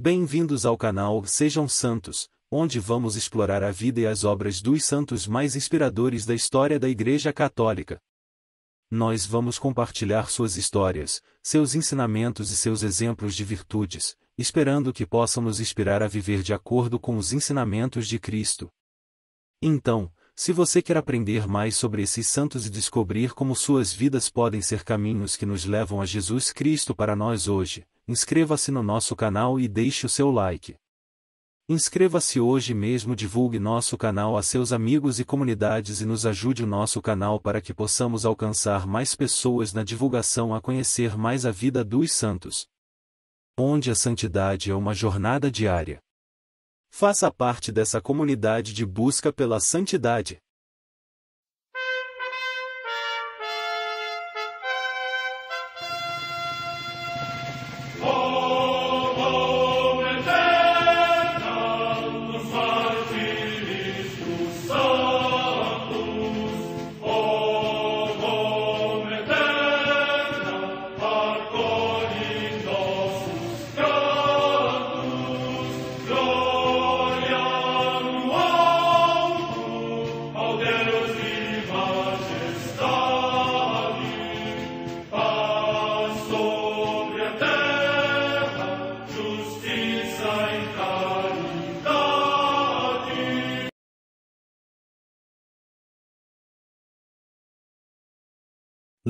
Bem-vindos ao canal Sejam Santos, onde vamos explorar a vida e as obras dos santos mais inspiradores da história da Igreja Católica. Nós vamos compartilhar suas histórias, seus ensinamentos e seus exemplos de virtudes, esperando que possam nos inspirar a viver de acordo com os ensinamentos de Cristo. Então, se você quer aprender mais sobre esses santos e descobrir como suas vidas podem ser caminhos que nos levam a Jesus Cristo para nós hoje, inscreva-se no nosso canal e deixe o seu like. Inscreva-se hoje mesmo, divulgue nosso canal a seus amigos e comunidades e nos ajude o nosso canal para que possamos alcançar mais pessoas na divulgação a conhecer mais a vida dos santos, onde a santidade é uma jornada diária. Faça parte dessa comunidade de busca pela santidade.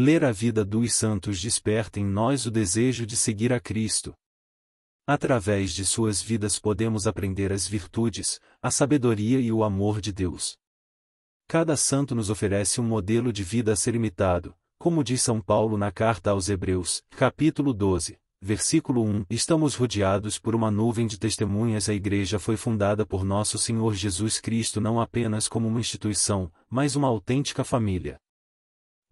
Ler a vida dos santos desperta em nós o desejo de seguir a Cristo. Através de suas vidas podemos aprender as virtudes, a sabedoria e o amor de Deus. Cada santo nos oferece um modelo de vida a ser imitado, como diz São Paulo na carta aos Hebreus, capítulo 12, versículo 1. Estamos rodeados por uma nuvem de testemunhas. A Igreja foi fundada por nosso Senhor Jesus Cristo não apenas como uma instituição, mas uma autêntica família.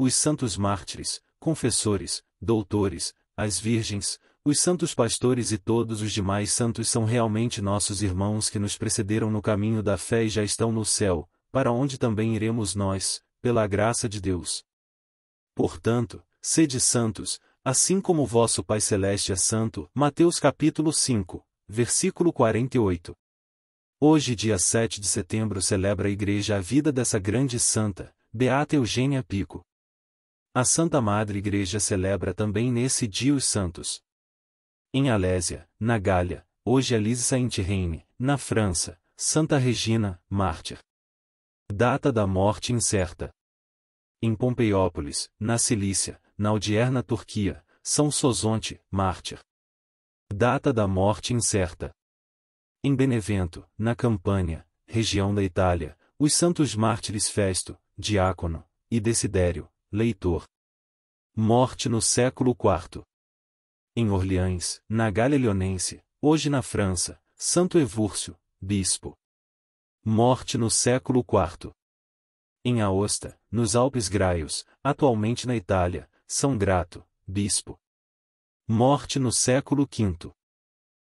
Os santos mártires, confessores, doutores, as virgens, os santos pastores e todos os demais santos são realmente nossos irmãos que nos precederam no caminho da fé e já estão no céu, para onde também iremos nós, pela graça de Deus. Portanto, sede santos, assim como o vosso Pai Celeste é santo. Mateus capítulo 5, versículo 48. Hoje, dia 7 de setembro, celebra a Igreja a vida dessa grande santa, Beata Eugênia Pico. A Santa Madre Igreja celebra também nesse dia os santos. Em Alésia, na Gália, hoje Elise Saint-Reine, na França, Santa Regina, mártir. Data da morte incerta. Em Pompeiópolis, na Cilícia, na odierna Turquia, São Sozonte, mártir. Data da morte incerta. Em Benevento, na Campânia, região da Itália, os santos mártires Festo, diácono, e Desidério, leitor. Morte no século IV. Em Orleans, na Gália Leonense, hoje na França, Santo Evúrcio, bispo. Morte no século IV. Em Aosta, nos Alpes Graios, atualmente na Itália, São Grato, bispo. Morte no século V.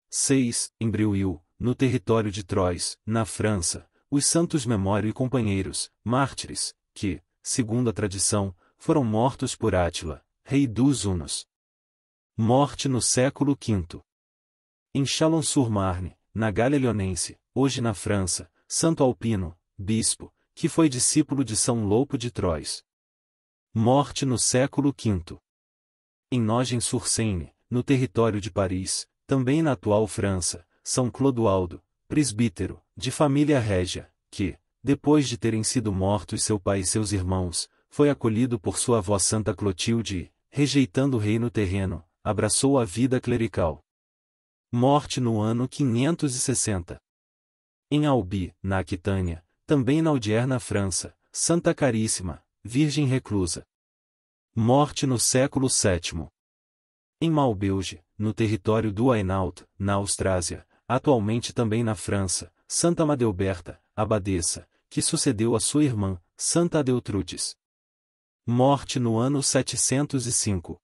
6. Em Breuil, no território de Troyes, na França, os santos Memório e companheiros, mártires, que, segundo a tradição, foram mortos por Átila, rei dos Hunos. Morte no século V. Em Chalon-sur-Marne, na Gália Leonense, hoje na França, Santo Alpino, bispo, que foi discípulo de São Loupo de Troyes. Morte no século V. Em Nogent-sur-Seine, no território de Paris, também na atual França, São Clodoaldo, presbítero, de família régia, que, depois de terem sido mortos seu pai e seus irmãos, foi acolhido por sua avó Santa Clotilde e, rejeitando o reino terreno, abraçou a vida clerical. Morte no ano 560. Em Albi, na Aquitânia, também na odierna França, Santa Caríssima, virgem reclusa. Morte no século VII. Em Maubeuge, no território do Hainaut, na Austrásia, atualmente também na França, Santa Amadeuberta, abadesa, que sucedeu a sua irmã, Santa Adeltrudes. Morte no ano 705.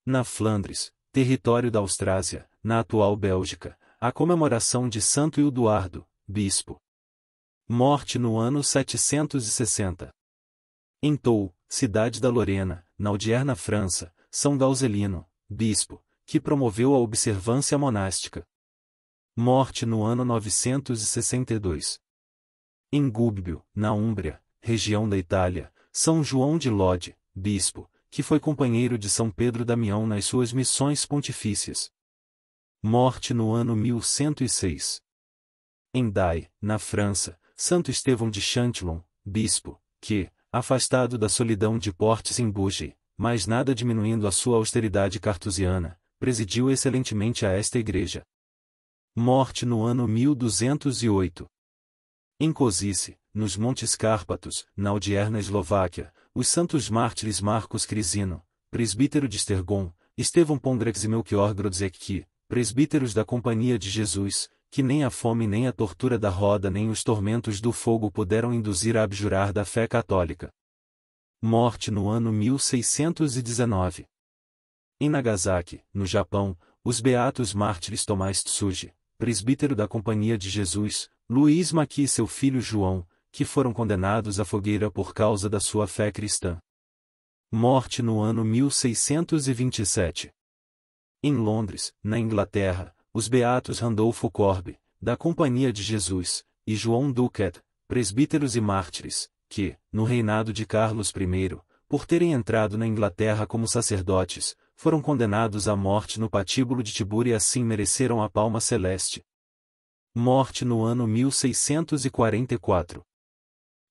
Na Flandres, território da Austrásia, na atual Bélgica, a comemoração de Santo Ilduardo, bispo. Morte no ano 760. Em Toul, cidade da Lorena, na odierna França, São Gauzelino, bispo, que promoveu a observância monástica. Morte no ano 962. Em Gubbio, na Úmbria, região da Itália, São João de Lodi, bispo, que foi companheiro de São Pedro Damião nas suas missões pontifícias. Morte no ano 1106. Em Daye, na França, Santo Estevão de Chantillon, bispo, que, afastado da solidão de Portes-en-Bugey, mas nada diminuindo a sua austeridade cartusiana, presidiu excelentemente a esta igreja. Morte no ano 1208. Em Košice, nos Montes Cárpatos, na odierna Eslováquia, os santos mártires Marcos Crisino, presbítero de Esztergom, Estevão Pondrex e Melchior Grodzecki, presbíteros da Companhia de Jesus, que nem a fome nem a tortura da roda nem os tormentos do fogo puderam induzir a abjurar da fé católica. Morte no ano 1619. Em Nagasaki, no Japão, os beatos mártires Tomás Tsuji, presbítero da Companhia de Jesus, Luís Maqui e seu filho João, que foram condenados à fogueira por causa da sua fé cristã. Morte no ano 1627. Em Londres, na Inglaterra, os beatos Randolfo Corbe, da Companhia de Jesus, e João Duquet, presbíteros e mártires, que, no reinado de Carlos I, por terem entrado na Inglaterra como sacerdotes, foram condenados à morte no patíbulo de Tibur e assim mereceram a palma celeste. Morte no ano 1644.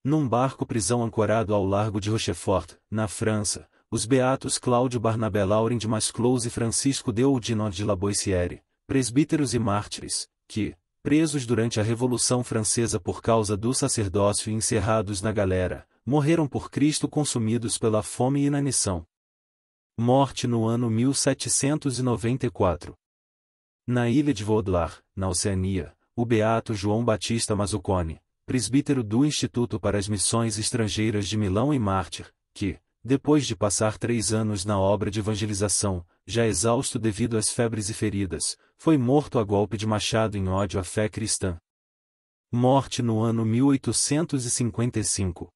Num barco-prisão ancorado ao largo de Rochefort, na França, os beatos Cláudio Barnabé Laurent de Masclouze e Francisco de Oudinot de La Boissière, presbíteros e mártires, que, presos durante a Revolução Francesa por causa do sacerdócio e encerrados na galera, morreram por Cristo consumidos pela fome e inanição. Morte no ano 1794. Na ilha de Vaudlar, na Oceania, o beato João Batista Mazzuconi, presbítero do Instituto para as Missões Estrangeiras de Milão e mártir, que, depois de passar 3 anos na obra de evangelização, já exausto devido às febres e feridas, foi morto a golpe de machado em ódio à fé cristã. Morte no ano 1855.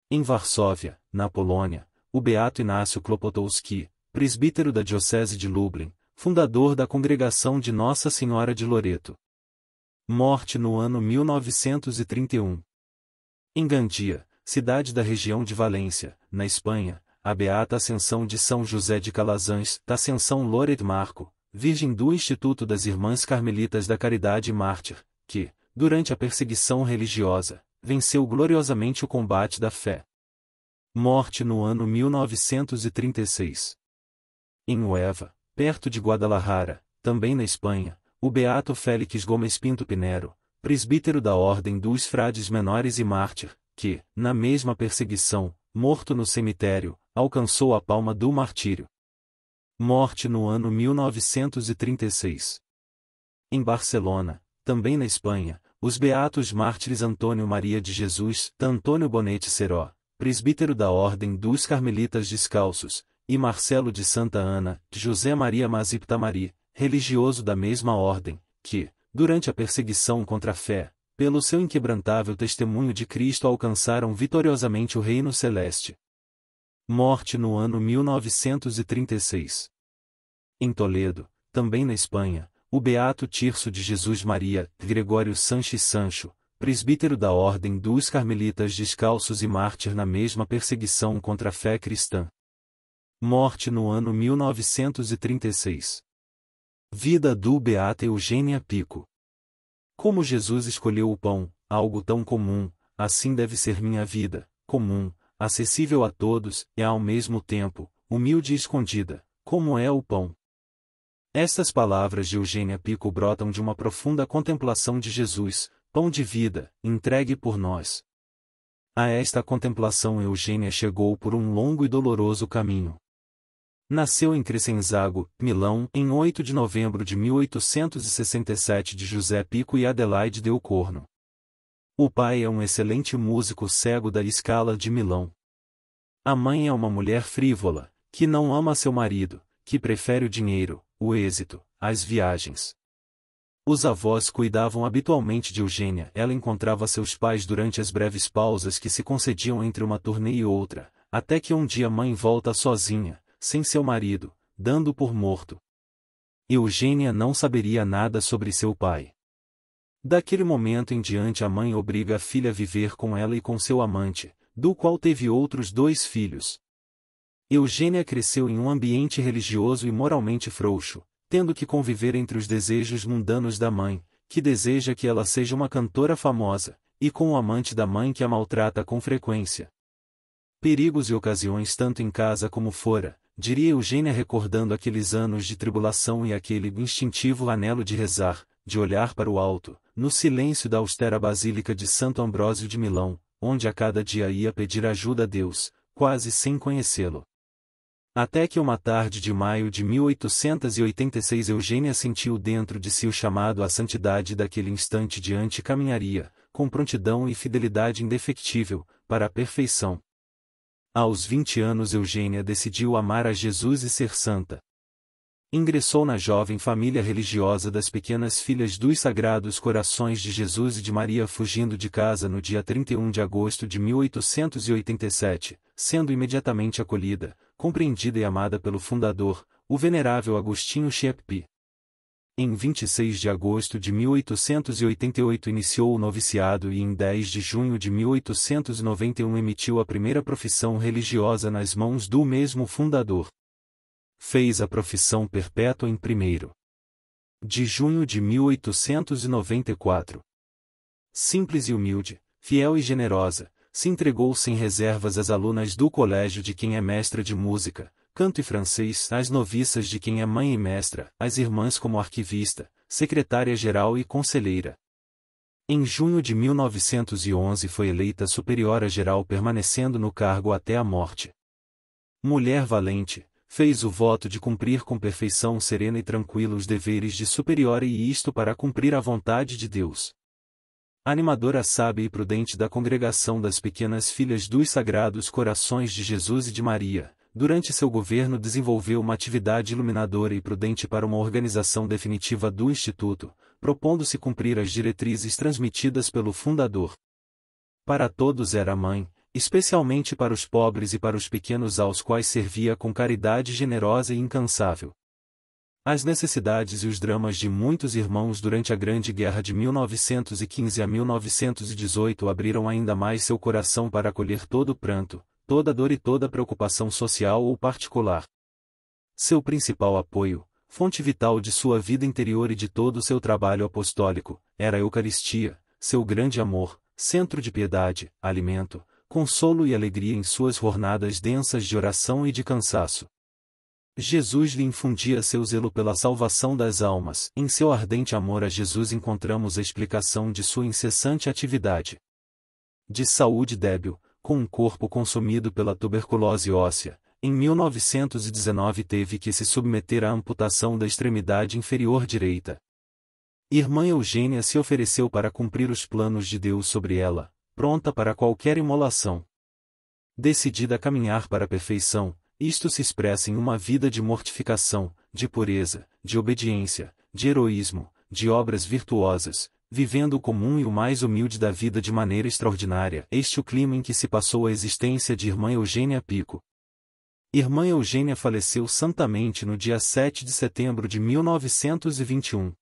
Em Varsóvia, na Polônia, o beato Inácio Klopotowski, presbítero da Diocese de Lublin, fundador da Congregação de Nossa Senhora de Loreto. Morte no ano 1931. Em Gandia, cidade da região de Valência, na Espanha, a beata Ascensão de São José de Calazans, da Ascensão Loret Marco, virgem do Instituto das Irmãs Carmelitas da Caridade e mártir, que, durante a perseguição religiosa, venceu gloriosamente o combate da fé. Morte no ano 1936. Em Huelva, perto de Guadalajara, também na Espanha, o beato Félix Gomes Pinto Pinero, presbítero da Ordem dos Frades Menores e mártir, que, na mesma perseguição, morto no cemitério, alcançou a palma do martírio. Morte no ano 1936. Em Barcelona, também na Espanha, os beatos mártires Antônio Maria de Jesus, Antônio Bonete Seró, presbítero da Ordem dos Carmelitas Descalços, e Marcelo de Santa Ana, José Maria Mazip Tamari, religioso da mesma ordem, que, durante a perseguição contra a fé, pelo seu inquebrantável testemunho de Cristo alcançaram vitoriosamente o reino celeste. Morte no ano 1936. Em Toledo, também na Espanha, o beato Tirso de Jesus Maria, Gregório Sanches Sancho, presbítero da Ordem dos Carmelitas Descalços e mártir na mesma perseguição contra a fé cristã. Morte no ano 1936. Vida do beata Eugênia Pico. Como Jesus escolheu o pão, algo tão comum, assim deve ser minha vida, comum, acessível a todos, e ao mesmo tempo, humilde e escondida, como é o pão. Estas palavras de Eugênia Pico brotam de uma profunda contemplação de Jesus, pão de vida, entregue por nós. A esta contemplação Eugênia chegou por um longo e doloroso caminho. Nasceu em Crescenzago, Milão, em 8 de novembro de 1867 de José Pico e Adelaide Del Corno. O pai é um excelente músico cego da Scala de Milão. A mãe é uma mulher frívola, que não ama seu marido, que prefere o dinheiro, o êxito, as viagens. Os avós cuidavam habitualmente de Eugênia. Ela encontrava seus pais durante as breves pausas que se concediam entre uma turnê e outra, até que um dia mãe volta sozinha, sem seu marido, dando-o por morto. Eugênia não saberia nada sobre seu pai. Daquele momento em diante a mãe obriga a filha a viver com ela e com seu amante, do qual teve outros 2 filhos. Eugênia cresceu em um ambiente religioso e moralmente frouxo, tendo que conviver entre os desejos mundanos da mãe, que deseja que ela seja uma cantora famosa, e com o amante da mãe que a maltrata com frequência. Perigos e ocasiões tanto em casa como fora, diria Eugênia recordando aqueles anos de tribulação e aquele instintivo anelo de rezar, de olhar para o alto, no silêncio da austera Basílica de Santo Ambrósio de Milão, onde a cada dia ia pedir ajuda a Deus, quase sem conhecê-lo. Até que uma tarde de maio de 1886 Eugênia sentiu dentro de si o chamado à santidade daquele instante diante caminharia, com prontidão e fidelidade indefectível, para a perfeição. Aos 20 anos Eugênia decidiu amar a Jesus e ser santa. Ingressou na jovem família religiosa das Pequenas Filhas dos Sagrados Corações de Jesus e de Maria fugindo de casa no dia 31 de agosto de 1887, sendo imediatamente acolhida, compreendida e amada pelo fundador, o venerável Agostinho Cheppi. Em 26 de agosto de 1888 iniciou o noviciado e em 10 de junho de 1891 emitiu a primeira profissão religiosa nas mãos do mesmo fundador. Fez a profissão perpétua em 1º de junho de 1894. Simples e humilde, fiel e generosa, se entregou sem reservas às alunas do colégio de quem é mestra de música, canto e francês, às noviças de quem é mãe e mestra, às irmãs como arquivista, secretária-geral e conselheira. Em junho de 1911 foi eleita superiora-geral permanecendo no cargo até a morte. Mulher valente, fez o voto de cumprir com perfeição serena e tranquila os deveres de superiora e isto para cumprir a vontade de Deus. Animadora sábia e prudente da congregação das Pequenas Filhas dos Sagrados Corações de Jesus e de Maria, durante seu governo desenvolveu uma atividade iluminadora e prudente para uma organização definitiva do Instituto, propondo-se cumprir as diretrizes transmitidas pelo fundador. Para todos era mãe, especialmente para os pobres e para os pequenos aos quais servia com caridade generosa e incansável. As necessidades e os dramas de muitos irmãos durante a Grande Guerra de 1915 a 1918 abriram ainda mais seu coração para acolher todo o pranto, toda dor e toda preocupação social ou particular. Seu principal apoio, fonte vital de sua vida interior e de todo o seu trabalho apostólico, era a Eucaristia, seu grande amor, centro de piedade, alimento, consolo e alegria em suas jornadas densas de oração e de cansaço. Jesus lhe infundia seu zelo pela salvação das almas. Em seu ardente amor a Jesus encontramos a explicação de sua incessante atividade. De saúde débil, com um corpo consumido pela tuberculose óssea, em 1919 teve que se submeter à amputação da extremidade inferior direita. Irmã Eugênia se ofereceu para cumprir os planos de Deus sobre ela, pronta para qualquer imolação. Decidida a caminhar para a perfeição, isto se expressa em uma vida de mortificação, de pureza, de obediência, de heroísmo, de obras virtuosas, vivendo o comum e o mais humilde da vida de maneira extraordinária. Este o clima em que se passou a existência de Irmã Eugênia Pico. Irmã Eugênia faleceu santamente no dia 7 de setembro de 1921.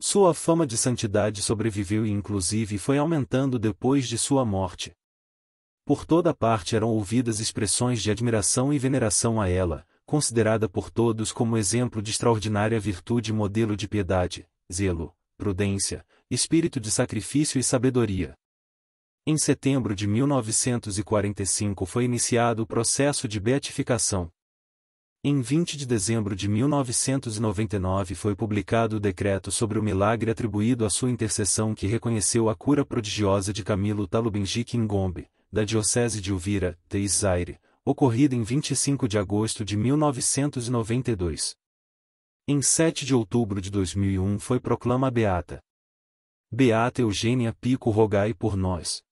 Sua fama de santidade sobreviveu e inclusive foi aumentando depois de sua morte. Por toda parte eram ouvidas expressões de admiração e veneração a ela, considerada por todos como exemplo de extraordinária virtude e modelo de piedade, zelo, prudência, espírito de sacrifício e sabedoria. Em setembro de 1945 foi iniciado o processo de beatificação. Em 20 de dezembro de 1999 foi publicado o decreto sobre o milagre atribuído à sua intercessão que reconheceu a cura prodigiosa de Camilo Talubenjique Ngombe, da Diocese de Uvira, Zaire, ocorrida em 25 de agosto de 1992. Em 7 de outubro de 2001 foi proclama beata. Beata Eugênia Pico, rogai por nós.